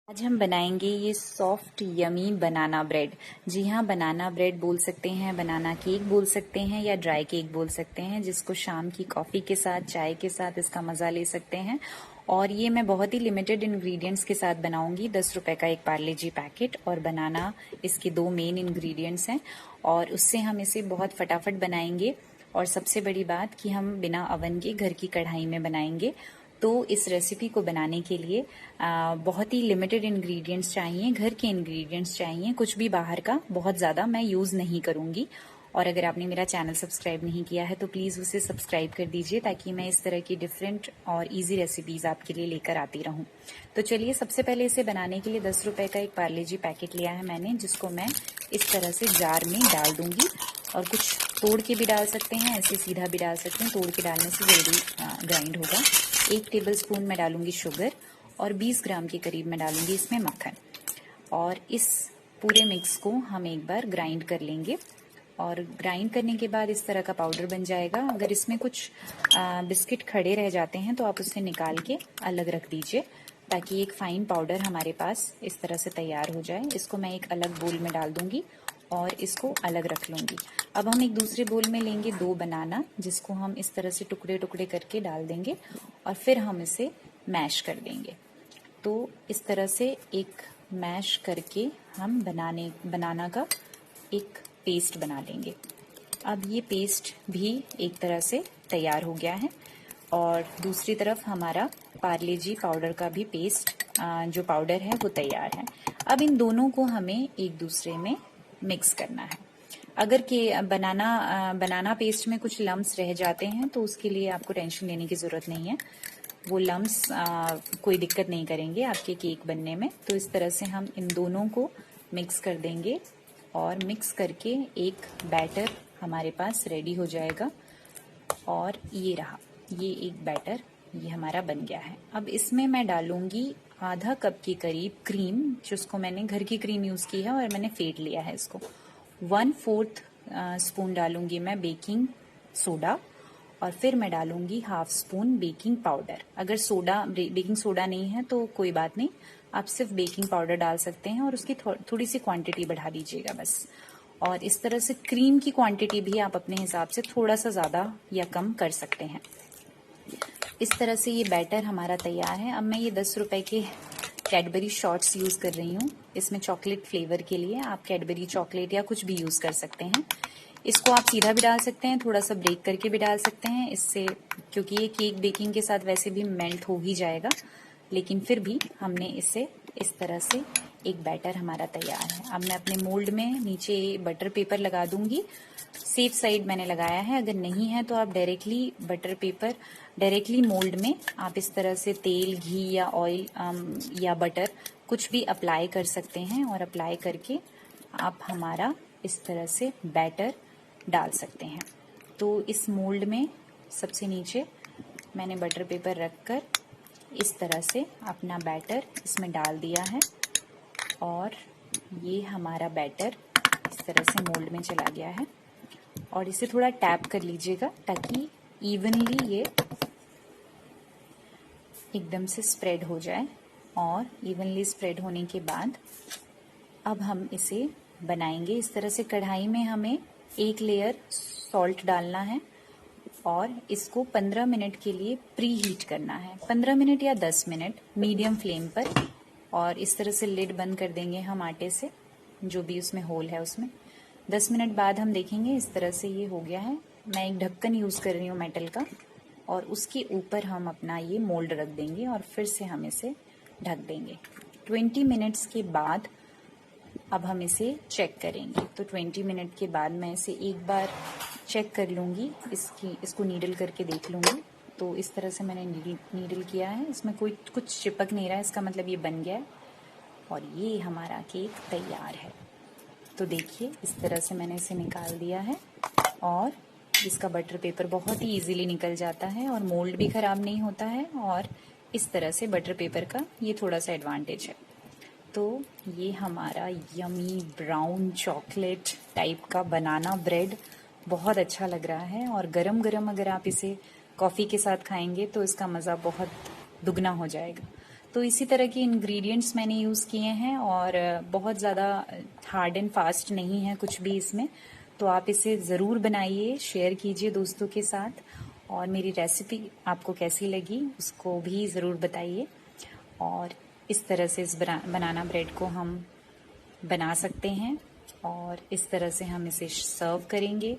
आज हम बनाएंगे ये सॉफ्ट यमी बनाना ब्रेड। जी हाँ, बनाना ब्रेड बोल सकते हैं, बनाना केक बोल सकते हैं या ड्राई केक बोल सकते हैं, जिसको शाम की कॉफी के साथ, चाय के साथ इसका मजा ले सकते हैं। और ये मैं बहुत ही लिमिटेड इंग्रेडिएंट्स के साथ बनाऊंगी। 10 रुपए का एक पार्ले जी पैकेट और बनाना इसके दो मेन इंग्रेडिएंट्स हैं और उससे हम इसे बहुत फटाफट बनाएंगे। और सबसे बड़ी बात कि हम बिना अवन के घर की कढ़ाई में बनाएंगे। तो इस रेसिपी को बनाने के लिए बहुत ही लिमिटेड इंग्रेडिएंट्स चाहिए, घर के इंग्रेडिएंट्स चाहिए, कुछ भी बाहर का बहुत ज़्यादा मैं यूज़ नहीं करूँगी। और अगर आपने मेरा चैनल सब्सक्राइब नहीं किया है तो प्लीज़ उसे सब्सक्राइब कर दीजिए, ताकि मैं इस तरह की डिफरेंट और इजी रेसिपीज़ आपके लिए लेकर आती रहूं। तो चलिए, सबसे पहले इसे बनाने के लिए 10 रुपए का एक पार्ले जी पैकेट लिया है मैंने, जिसको मैं इस तरह से जार में डाल दूंगी। और कुछ तोड़ के भी डाल सकते हैं, ऐसे सीधा भी डाल सकते हैं, तोड़ के डालने से जल्दी ग्राइंड होगा। 1 टेबलस्पून मैं डालूंगी शुगर और 20 ग्राम के करीब मैं डालूंगी इसमें मक्खन। और इस पूरे मिक्स को हम एक बार ग्राइंड कर लेंगे। और ग्राइंड करने के बाद इस तरह का पाउडर बन जाएगा। अगर इसमें कुछ बिस्किट खड़े रह जाते हैं तो आप उसे निकाल के अलग रख दीजिए, ताकि एक फाइन पाउडर हमारे पास इस तरह से तैयार हो जाए। इसको मैं एक अलग बोल में डाल दूंगी और इसको अलग रख लूंगी। अब हम एक दूसरे बोल में लेंगे 2 बनाना, जिसको हम इस तरह से टुकड़े टुकड़े करके डाल देंगे और फिर हम इसे मैश कर देंगे। तो इस तरह से एक मैश करके हम बनाना का एक पेस्ट बना लेंगे। अब ये पेस्ट भी एक तरह से तैयार हो गया है और दूसरी तरफ हमारा पार्ले जी पाउडर का भी पेस्ट जो पाउडर है वो तैयार है। अब इन दोनों को हमें एक दूसरे में मिक्स करना है। अगर के बनाना पेस्ट में कुछ लम्स रह जाते हैं तो उसके लिए आपको टेंशन लेने की जरूरत नहीं है। वो लम्स कोई दिक्कत नहीं करेंगे आपके केक बनने में। तो इस तरह से हम इन दोनों को मिक्स कर देंगे और मिक्स करके एक बैटर हमारे पास रेडी हो जाएगा। और ये रहा, ये एक बैटर ये हमारा बन गया है। अब इसमें मैं डालूंगी आधा कप के करीब क्रीम, जिसको मैंने घर की क्रीम यूज की है और मैंने फेंट लिया है इसको। 1/4 स्पून डालूंगी मैं बेकिंग सोडा और फिर मैं डालूंगी ½ स्पून बेकिंग पाउडर। अगर बेकिंग सोडा नहीं है तो कोई बात नहीं, आप सिर्फ बेकिंग पाउडर डाल सकते हैं और उसकी थोड़ी सी क्वांटिटी बढ़ा दीजिएगा बस। और इस तरह से क्रीम की क्वांटिटी भी आप अपने हिसाब से थोड़ा सा ज्यादा या कम कर सकते हैं। इस तरह से ये बैटर हमारा तैयार है। अब मैं ये 10 रुपए के कैडबरी शॉट्स यूज कर रही हूँ इसमें चॉकलेट फ्लेवर के लिए। आप कैडबरी चॉकलेट या कुछ भी यूज कर सकते हैं। इसको आप सीधा भी डाल सकते हैं, थोड़ा सा ब्रेक करके भी डाल सकते हैं इससे, क्योंकि ये केक बेकिंग के साथ वैसे भी मेल्ट हो ही जाएगा। लेकिन फिर भी हमने इसे इस तरह से एक बैटर हमारा तैयार है। अब मैं अपने मोल्ड में नीचे बटर पेपर लगा दूंगी। सेफ साइड मैंने लगाया है, अगर नहीं है तो आप डायरेक्टली मोल्ड में आप इस तरह से तेल, घी या ऑयल या बटर कुछ भी अप्लाई कर सकते हैं। और अप्लाई करके आप हमारा इस तरह से बैटर डाल सकते हैं। तो इस मोल्ड में सबसे नीचे मैंने बटर पेपर रखकर इस तरह से अपना बैटर इसमें डाल दिया है और ये हमारा बैटर इस तरह से मोल्ड में चला गया है। और इसे थोड़ा टैप कर लीजिएगा ताकि इवनली ये एकदम से स्प्रेड हो जाए। और इवनली स्प्रेड होने के बाद अब हम इसे बनाएंगे। इस तरह से कढ़ाई में हमें एक लेयर सॉल्ट डालना है और इसको 15 मिनट के लिए प्री हीट करना है। 15 मिनट या 10 मिनट मीडियम फ्लेम पर। और इस तरह से लिड बंद कर देंगे हम आटे से, जो भी उसमें होल है उसमें। 10 मिनट बाद हम देखेंगे इस तरह से ये हो गया है। मैं एक ढक्कन यूज कर रही हूँ मेटल का और उसके ऊपर हम अपना ये मोल्ड रख देंगे और फिर से हम इसे ढक देंगे। 20 मिनट्स के बाद अब हम इसे चेक करेंगे। तो 20 मिनट के बाद मैं इसे एक बार चेक कर लूंगी, इसको नीडल करके देख लूंगी। तो इस तरह से मैंने नीडल किया है, इसमें कुछ चिपक नहीं रहा है, इसका मतलब ये बन गया है और ये हमारा केक तैयार है। तो देखिए इस तरह से मैंने इसे निकाल दिया है और इसका बटर पेपर बहुत ही इजीली निकल जाता है और मोल्ड भी खराब नहीं होता है। और इस तरह से बटर पेपर का ये थोड़ा सा एडवांटेज है। तो ये हमारा यमी ब्राउन चॉकलेट टाइप का बनाना ब्रेड बहुत अच्छा लग रहा है। और गरम गरम अगर आप इसे कॉफी के साथ खाएंगे तो इसका मज़ा बहुत दुगना हो जाएगा। तो इसी तरह के इंग्रेडिएंट्स मैंने यूज़ किए हैं और बहुत ज़्यादा हार्ड एंड फास्ट नहीं है कुछ भी इसमें। तो आप इसे ज़रूर बनाइए, शेयर कीजिए दोस्तों के साथ, और मेरी रेसिपी आपको कैसी लगी उसको भी ज़रूर बताइए। और इस तरह से इस बनाना ब्रेड को हम बना सकते हैं और इस तरह से हम इसे सर्व करेंगे।